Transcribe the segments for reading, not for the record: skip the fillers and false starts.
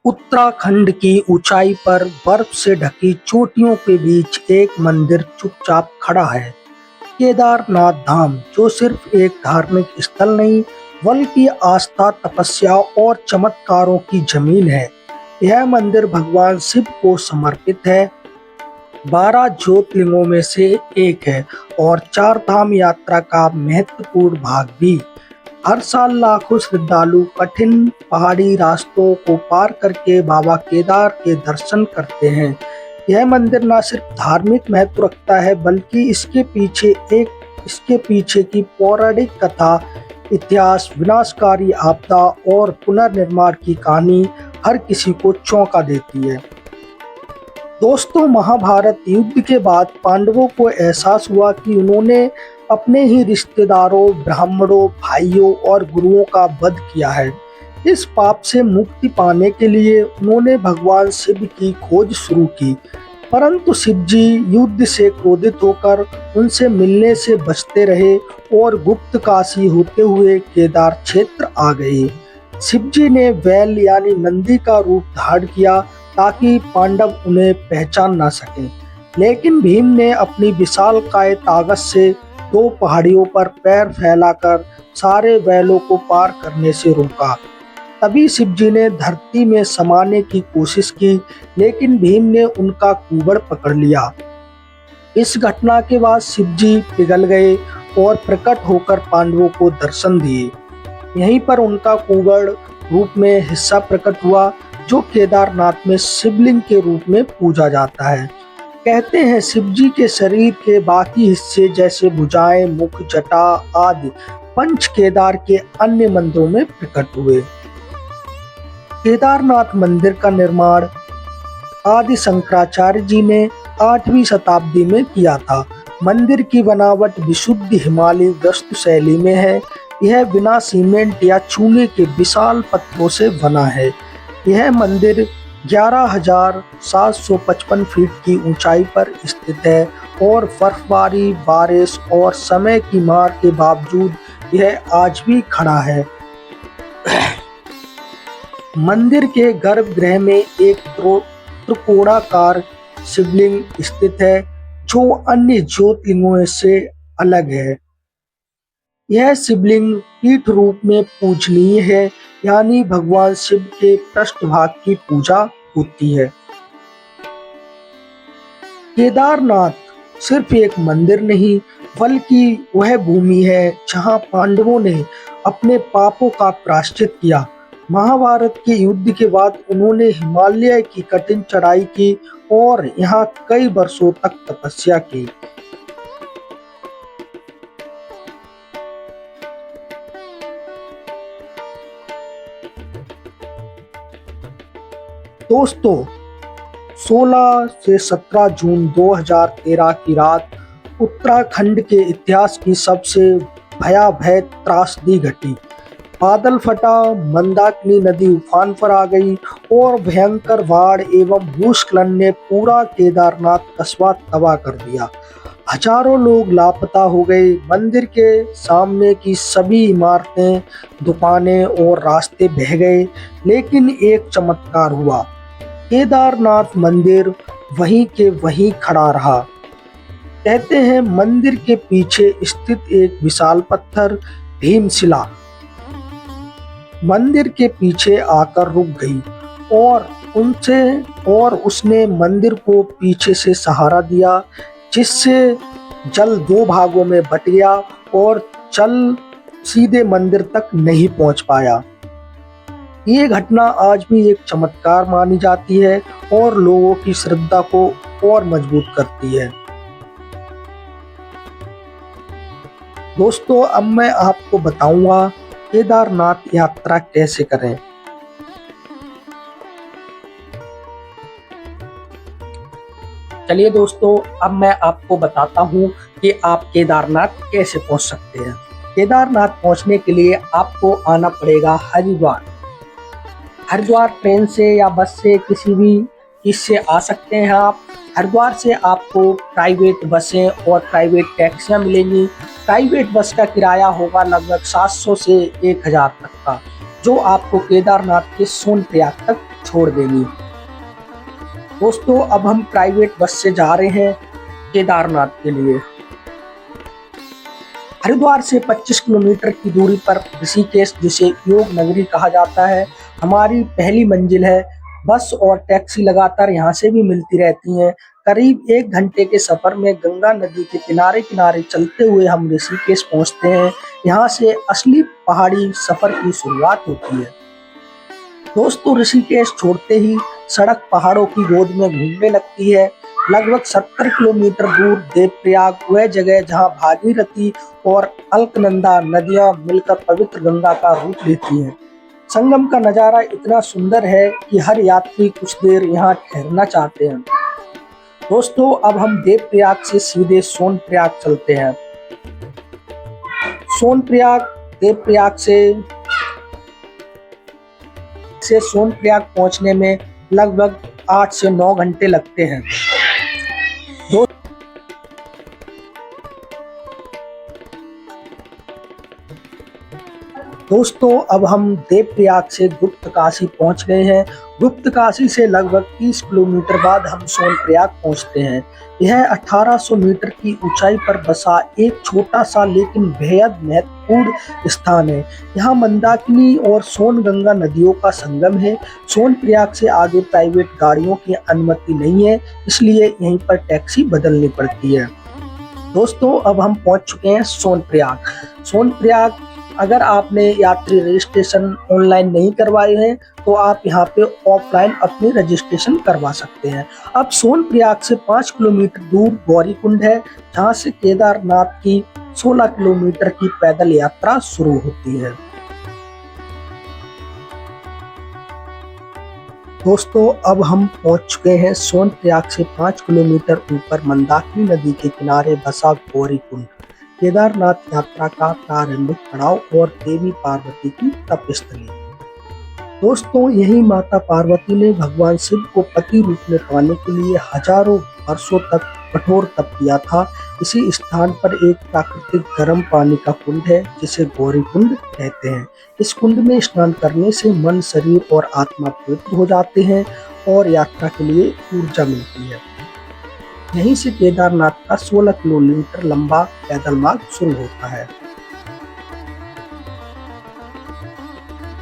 उत्तराखंड की ऊंचाई पर बर्फ से ढकी चोटियों के बीच एक मंदिर चुपचाप खड़ा है। केदारनाथ धाम, जो सिर्फ एक धार्मिक स्थल नहीं बल्कि आस्था, तपस्या और चमत्कारों की जमीन है। यह मंदिर भगवान शिव को समर्पित है, 12 ज्योतिर्लिंगों में से एक है और चार धाम यात्रा का महत्वपूर्ण भाग भी। हर साल लाखों श्रद्धालु कठिन पहाड़ी रास्तों को पार करके बाबा केदार के दर्शन करते हैं। यह मंदिर न सिर्फ धार्मिक महत्व रखता है बल्कि इसके पीछे की पौराणिक कथा, इतिहास, विनाशकारी आपदा और पुनर्निर्माण की कहानी हर किसी को चौंका देती है। दोस्तों, महाभारत युद्ध के बाद पांडवों को एहसास हुआ कि उन्होंने अपने ही रिश्तेदारों, ब्राह्मणों, भाइयों और गुरुओं का वध किया है। इस पाप से मुक्ति पाने के लिए उन्होंने भगवान शिव की खोज शुरू की, परंतु शिव जी युद्ध से क्रोधित होकर उनसे मिलने से बचते रहे और गुप्त काशी होते हुए केदार क्षेत्र आ गए। शिव जी ने बैल यानी नंदी का रूप धारण किया ताकि पांडव उन्हें पहचान ना सके, लेकिन भीम ने अपनी विशालकाय ताकत से दो पहाड़ियों पर पैर फैलाकर सारे बैलों को पार करने से रोका। तभी शिव जी ने धरती में समाने की कोशिश की, लेकिन भीम ने उनका कुबड़ पकड़ लिया। इस घटना के बाद शिव जी पिघल गए और प्रकट होकर पांडवों को दर्शन दिए। यहीं पर उनका कुबड़ रूप में हिस्सा प्रकट हुआ, जो केदारनाथ में शिवलिंग के रूप में पूजा जाता है। कहते हैं शिव जी के शरीर के बाकी हिस्से जैसे भुजाएं, मुख, जटा आदि पंच केदार के अन्य मंदिरों में प्रकट हुए। केदारनाथ मंदिर का निर्माण आदि शंकराचार्य जी ने 8वीं शताब्दी में किया था। मंदिर की बनावट विशुद्ध हिमालयी वास्तुशैली में है। यह बिना सीमेंट या चूने के विशाल पत्थरों से बना है। यह मंदिर 11,755 फीट की ऊंचाई पर स्थित है और बर्फबारी, बारिश और समय की मार के बावजूद यह आज भी खड़ा है। मंदिर के गर्भगृह में एक त्रिकोणाकार शिवलिंग स्थित है, जो अन्य ज्योतिर्लिंगों से अलग है। यह शिवलिंग पीठ रूप में पूजनीय है, यानी भगवान शिव के पृष्ठभाग की पूजा होती है। केदारनाथ सिर्फ एक मंदिर नहीं बल्कि वह भूमि है जहां पांडवों ने अपने पापों का प्रायश्चित किया। महाभारत के युद्ध के बाद उन्होंने हिमालय की कठिन चढ़ाई की और यहाँ कई वर्षों तक तपस्या की। दोस्तों, 16 से 17 जून 2013 की रात उत्तराखंड के इतिहास की सबसे भयावह त्रासदी घटी। बादल फटा, मंदाकिनी नदी उफान पर आ गई और भयंकर बाढ़ एवं भूस्खलन ने पूरा केदारनाथ कस्बा तबाह कर दिया। हजारों लोग लापता हो गए। मंदिर के सामने की सभी इमारतें, दुकानें और रास्ते बह गए, लेकिन एक चमत्कार हुआ। केदारनाथ मंदिर वहीं के वहीं खड़ा रहा। कहते हैं मंदिर के पीछे स्थित एक विशाल पत्थर भीमशिला मंदिर के पीछे आकर रुक गई और उसने मंदिर को पीछे से सहारा दिया, जिससे जल दो भागों में बट गया और जल सीधे मंदिर तक नहीं पहुंच पाया। ये घटना आज भी एक चमत्कार मानी जाती है और लोगों की श्रद्धा को और मजबूत करती है। दोस्तों, अब मैं आपको बताऊंगा केदारनाथ यात्रा कैसे करें। चलिए दोस्तों, अब मैं आपको बताता हूं कि आप केदारनाथ कैसे पहुंच सकते हैं। केदारनाथ पहुंचने के लिए आपको आना पड़ेगा हरिद्वार। हरिद्वार ट्रेन से या बस से किसी भी चीज से आ सकते हैं आप। हरिद्वार से आपको प्राइवेट बसें और प्राइवेट टैक्सियां मिलेंगी। प्राइवेट बस का किराया होगा लगभग 700 से 1000 तक का, जो आपको केदारनाथ के सोनप्रयाग तक छोड़ देंगी। दोस्तों अब हम प्राइवेट बस से जा रहे हैं केदारनाथ के लिए। हरिद्वार से 25 किलोमीटर की दूरी पर ऋषिकेश, जिसे योग नगरी कहा जाता है, हमारी पहली मंजिल है। बस और टैक्सी लगातार यहाँ से भी मिलती रहती हैं। करीब 1 घंटे के सफर में गंगा नदी के किनारे किनारे चलते हुए हम ऋषिकेश पहुँचते हैं। यहाँ से असली पहाड़ी सफर की शुरुआत होती है। दोस्तों ऋषिकेश छोड़ते ही सड़क पहाड़ों की गोद में घूमने लगती है। लगभग 70 किलोमीटर दूर देवप्रयाग, वह जगह जहां भागीरथी और अलकनंदा नदियां मिलकर पवित्र गंगा का रूप लेती हैं। संगम का नजारा इतना सुंदर है कि हर यात्री कुछ देर यहां ठहरना चाहते हैं। दोस्तों अब हम देवप्रयाग से सीधे सोनप्रयाग चलते हैं। सोनप्रयाग देवप्रयाग से सोनप्रयाग पहुंचने में लगभग 8 से 9 घंटे लगते हैं। दोस्तों अब हम देवप्रयाग से गुप्तकाशी पहुंच गए हैं। गुप्तकाशी से लगभग 30 किलोमीटर बाद हम सोनप्रयाग पहुंचते हैं। यह 1800 मीटर की ऊंचाई पर बसा एक छोटा सा लेकिन बेहद महत्वपूर्ण स्थान है। यहाँ मंदाकिनी और सोनगंगा नदियों का संगम है। सोनप्रयाग से आगे प्राइवेट गाड़ियों की अनुमति नहीं है, इसलिए यहीं पर टैक्सी बदलनी पड़ती है। दोस्तों अब हम पहुंच चुके हैं सोनप्रयाग। सोनप्रयाग अगर आपने यात्री रजिस्ट्रेशन ऑनलाइन नहीं करवाए हैं तो आप यहाँ पे ऑफलाइन अपनी रजिस्ट्रेशन करवा सकते हैं। अब सोनप्रयाग से 5 किलोमीटर दूर गौरीकुंड है, जहाँ से केदारनाथ की 16 किलोमीटर की पैदल यात्रा शुरू होती है। दोस्तों अब हम पहुंच चुके हैं सोनप्रयाग से 5 किलोमीटर ऊपर मंदाकिनी नदी के किनारे बसा गौरीकुंड, केदारनाथ यात्रा का प्रारंभिक पड़ाव और देवी पार्वती की तपस्थली। दोस्तों यही माता पार्वती ने भगवान शिव को पति रूप में पाने के लिए हजारों वर्षों तक कठोर तप किया था। इसी स्थान पर एक प्राकृतिक गर्म पानी का कुंड है, जिसे गौरी कुंड कहते हैं। इस कुंड में स्नान करने से मन, शरीर और आत्मा पवित्र हो जाते हैं और यात्रा के लिए ऊर्जा मिलती है। यहीं से केदारनाथ का 16 किलोमीटर लंबा पैदल मार्ग शुरू होता है।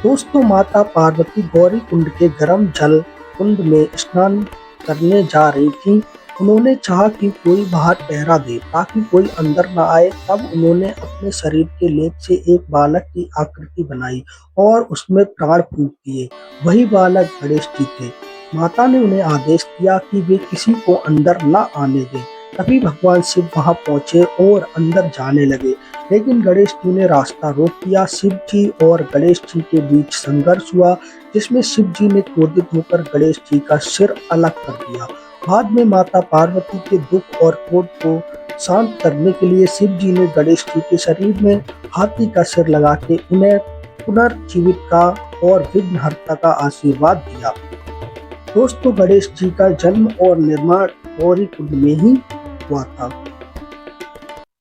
दोस्तों माता पार्वती गौरी कुंड के गर्म जल कुंड में स्नान करने जा रही थी। उन्होंने चाहा कि कोई बाहर पहरा दे ताकि कोई अंदर न आए। तब उन्होंने अपने शरीर के लेप से एक बालक की आकृति बनाई और उसमें प्राण फूंक दिए। वही बालक गणेश जी थे। माता ने उन्हें आदेश दिया कि वे किसी को अंदर न आने दें। तभी भगवान शिव वहां पहुंचे और अंदर जाने लगे, लेकिन गणेश जी ने रास्ता रोक दिया। शिव जी और गणेश जी के बीच संघर्ष हुआ, जिसमें शिव जी ने क्रोधित होकर गणेश जी का सिर अलग कर दिया। बाद में माता पार्वती के दुख और क्रोध को शांत करने के लिए शिव जी ने गणेश जी के शरीर में हाथी का सिर लगा के उन्हें पुनर्जीवित का और विघ्नहर्ता का आशीर्वाद दिया। दोस्तों गणेश जी का जन्म और निर्माण गौरी कुंड में ही हुआ था।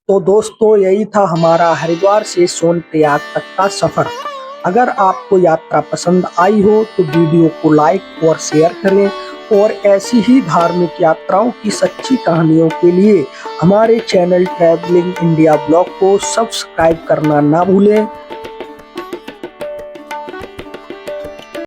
तो दोस्तों यही था हमारा हरिद्वार से सोनप्रयाग तक का सफर। अगर आपको यात्रा पसंद आई हो तो वीडियो को लाइक और शेयर करें, और ऐसी ही धार्मिक यात्राओं की सच्ची कहानियों के लिए हमारे चैनल ट्रैवलिंग इंडिया ब्लॉग को सब्सक्राइब करना ना भूलें।